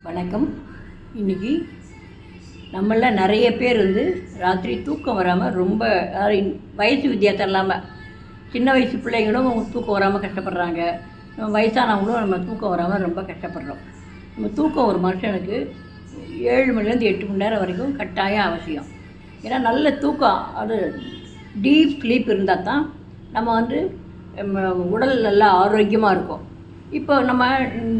வணக்கம். இன்றைக்கி நம்மள நிறைய பேர் ராத்திரி தூக்கம் வராமல் ரொம்ப வயசு வித்தியாசம் இல்லாமல் சின்ன வயசு பிள்ளைங்களும் தூக்கம் வராமல் கஷ்டப்படுறாங்க. வயசானவங்களும் நம்ம தூக்கம் வராமல் ரொம்ப கஷ்டப்படுறோம். நம்ம தூக்கம் ஒரு மனுஷனுக்கு 7 மணிலேருந்து 8 மணி நேரம் வரைக்கும் கட்டாயம் அவசியம். ஏன்னா நல்ல தூக்கம், அது டீப் ஸ்லீப் இருந்தால் தான் நம்ம உடல் நல்லா ஆரோக்கியமாக இருக்கும். இப்போ நம்ம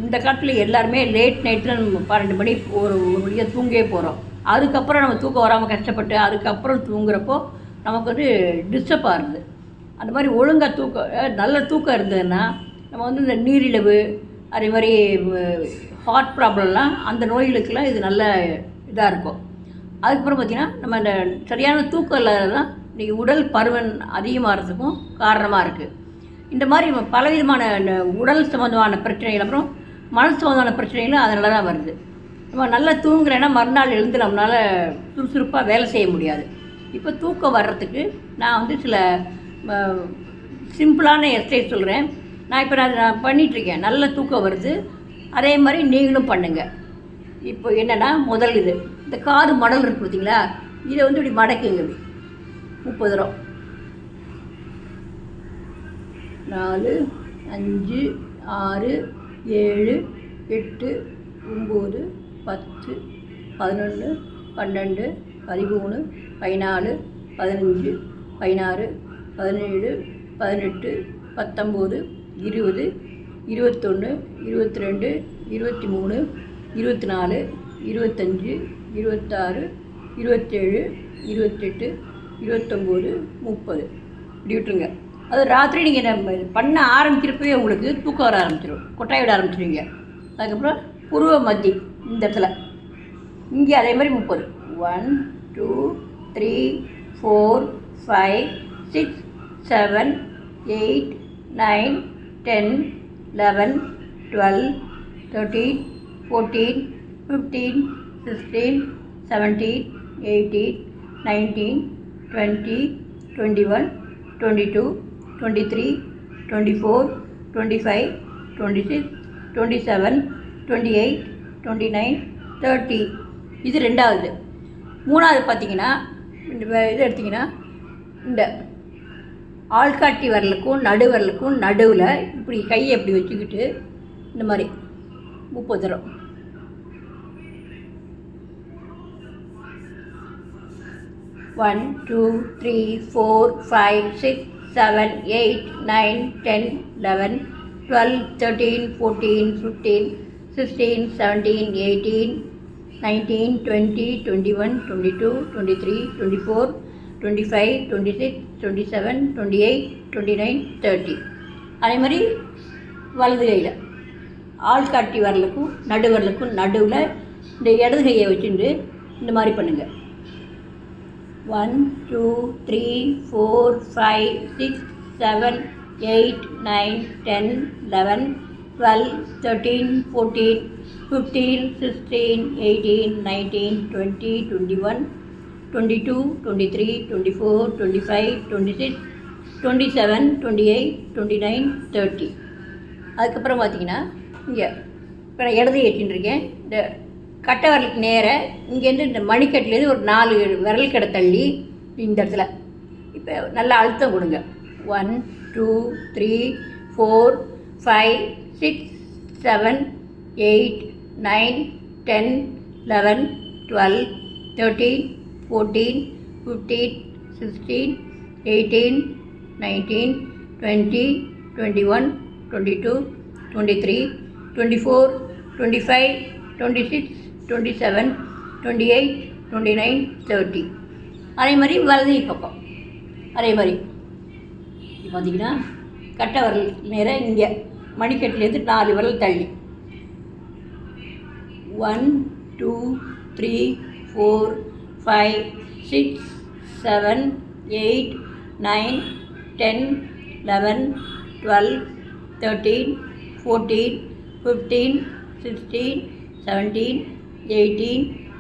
இந்த காலத்தில் எல்லாருமே லேட் நைட்டில் நம்ம 12 மணி ஒரு மணியாக தூங்கே போகிறோம். அதுக்கப்புறம் நம்ம தூக்கம் வராமல் கஷ்டப்பட்டு அதுக்கப்புறம் தூங்குறப்போ நமக்கு டிஸ்டர்ப் ஆகுது. அந்த மாதிரி ஒழுங்காக நல்ல தூக்கம் இருந்ததுன்னா நம்ம இந்த நீரிழிவு அதே மாதிரி ஹார்ட் ப்ராப்ளம்லாம் அந்த நோய்களுக்கெல்லாம் இது நல்ல இதாக இருக்கும். அதுக்கப்புறம் பார்த்திங்கன்னா நம்ம இந்த சரியான தூக்கம் இல்லாததான் இன்றைக்கி உடல் பருமன் அதிகமாகிறதுக்கும் காரணமாக இருக்குது. இந்த மாதிரி பலவிதமான உடல் சம்மந்தமான பிரச்சனைகள், அப்புறம் மனசு சம்மந்தமான பிரச்சனைகளும் அதனால தான் வருது. நம்ம நல்லா தூங்குறேன்னா மறுநாள் எழுந்து நம்மளால் சுறுசுறுப்பாக வேலை செய்ய முடியாது. இப்போ தூக்கம் வர்றதுக்கு நான் சில சிம்பிளான எக்ஸசைஸ் சொல்கிறேன். நான் பண்ணிகிட்ருக்கேன். நல்ல தூக்கம் வருது. அதே மாதிரி நீங்களும் பண்ணுங்கள். இப்போ என்னென்னா, முதல் இந்த காது மடல் இருக்குது பார்த்தீங்களா, இதை இப்படி மடக்குங்க. 30 தடவை. 4 5 6 7 8 9 10 11 12 13 14 15 16 17 18 19 20 21 22 23 24 25 26 27 28 29 30 இப்படி விட்டுருங்க. அது ராத்திரி நீங்கள் பண்ண ஆரம்பிக்கிறப்பவே உங்களுக்கு தூக்கம் வர ஆரம்பிச்சிடும், கொட்டாய் விட ஆரம்பிச்சிடுவீங்க. அதுக்கப்புறம் புருவ மத்தி இந்த இடத்துல இங்கே அதே மாதிரி 30. 1 2 3 4 5 6 7 8 9 10 11 12 13 14 15 16 17 18 19 20 21 22 23 24 25 26 27 28 29 30. இது ரெண்டாவது. மூணாவது பார்த்திங்கன்னா, இந்த இது எடுத்திங்கன்னா, இந்த ஆள்காட்டி விரலுக்கும் நடுவிரலுக்கும் நடுவில் இப்படி கையை எப்படி வச்சுக்கிட்டு இந்த மாதிரி 30 தடவை. One, 2, 3, 4, 5, 6, 7, 8, 9, 10, 11, 12, 13, 14, 15, 16, 17, 18, 19, 20, 21, 22, 23, 24, 25, 26, 27, 28, 29, 30. அதே மாதிரி வலது கையில் ஆள்காட்டி வரலுக்கும் நடுவரலுக்கும் நடுவில் இந்த இடது கையை வச்சுட்டு இந்த மாதிரி பண்ணுங்கள். 1 2 3 4 5 6 7 8 9 10 11 12 13 14 15 16 18 19 20 21 22 23 24 25 26 27 28 29 30. அதுக்கப்புறம் பார்த்திங்கன்னா, இங்கே இப்போ நான் இடது ஏற்றின்றிருக்கேன். இந்த கட்டை விரலுக்கு நேர இங்கேருந்து இந்த மணிக்கட்டிலேருந்து ஒரு 4 விரல் கடை தள்ளி இந்த இடத்துல இப்போ நல்லா அழுத்தம் கொடுங்க. 1 2 3 4 5 6 7 8 9 10 11 12 13 14 15 16 18 19 20 21 22 23 24 25 26 27 28 29 30. அதே மாதிரி வலது பக்கம் அதே மாதிரி பார்த்திங்கன்னா, கட்டை விரல் நேரம் இங்கே மணிக்கட்டிலேருந்து 4 விரல் தள்ளி 1 2 3 4 5 6 7 8 9 10 11 12 13 14 15 16 17 18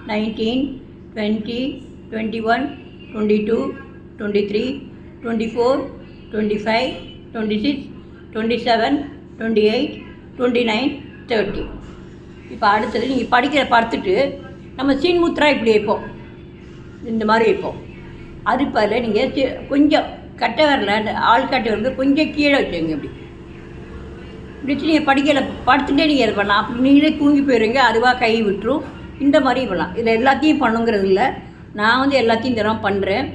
19 20 21 22 23 24 25 26 27 28 29 30. இப்போ அடுத்தது நீங்கள் படுத்துட்டு நம்ம சீன்முத்ரா இப்படி வைப்போம், இந்த மாதிரி வைப்போம். அது பதில் நீங்கள் கொஞ்சம் கட்டை வரல, அந்த ஆள்காட்டு வந்து கொஞ்சம் கீழே வச்சுங்க. இப்படி வச்சு நீங்கள் படிக்கையில் படுத்துட்டே நீங்கள் இது பண்ணலாம். அப்படி நீங்களே தூங்கி போயிடுவீங்க, அதுவாக கை விட்டுரும். இந்த மாதிரி பண்ணலாம். இதில் எல்லாத்தையும் பண்ணுங்கிறது இல்லை, நான் வந்து எல்லாத்தையும் தினம் பண்ணுறேன்.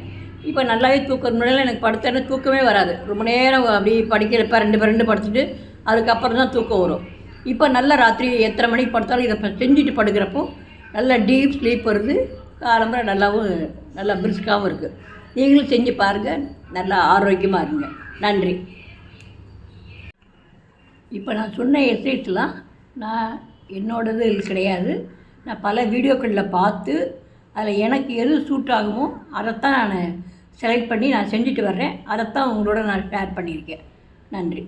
இப்போ நல்லாவே தூக்கம் முன்னாடி எனக்கு படுத்தேன்னா தூக்கமே வராது. ரொம்ப நேரம் அப்படி படிக்கிறப்ப 2 படுத்துட்டு அதுக்கப்புறம் தான் தூக்கம் வரும். இப்போ நல்ல ராத்திரி எத்தனை மணிக்கு படுத்தாலும் இதை செஞ்சுட்டு படுக்கிறப்போ நல்லா டீப் ஸ்லீப் வருது. காலம்பரை நல்லா பிரிஸ்காகவும் இருக்குது. நீங்களும் செஞ்சு பாருங்கள், நல்லா ஆரோக்கியமாக இருங்க. நன்றி. இப்போ நான் சொன்ன எக்ஸசைஸ்லாம் நான் என்னோடது கிடையாது. நான் பல வீடியோக்களில் பார்த்து அதில் எனக்கு எது சூட் ஆகுமோ அதைத்தான் நான் செலக்ட் பண்ணி நான் செஞ்சுட்டு வர்றேன். அதைத்தான் உங்களோட நான் ஷேர் பண்ணியிருக்கேன். நன்றி.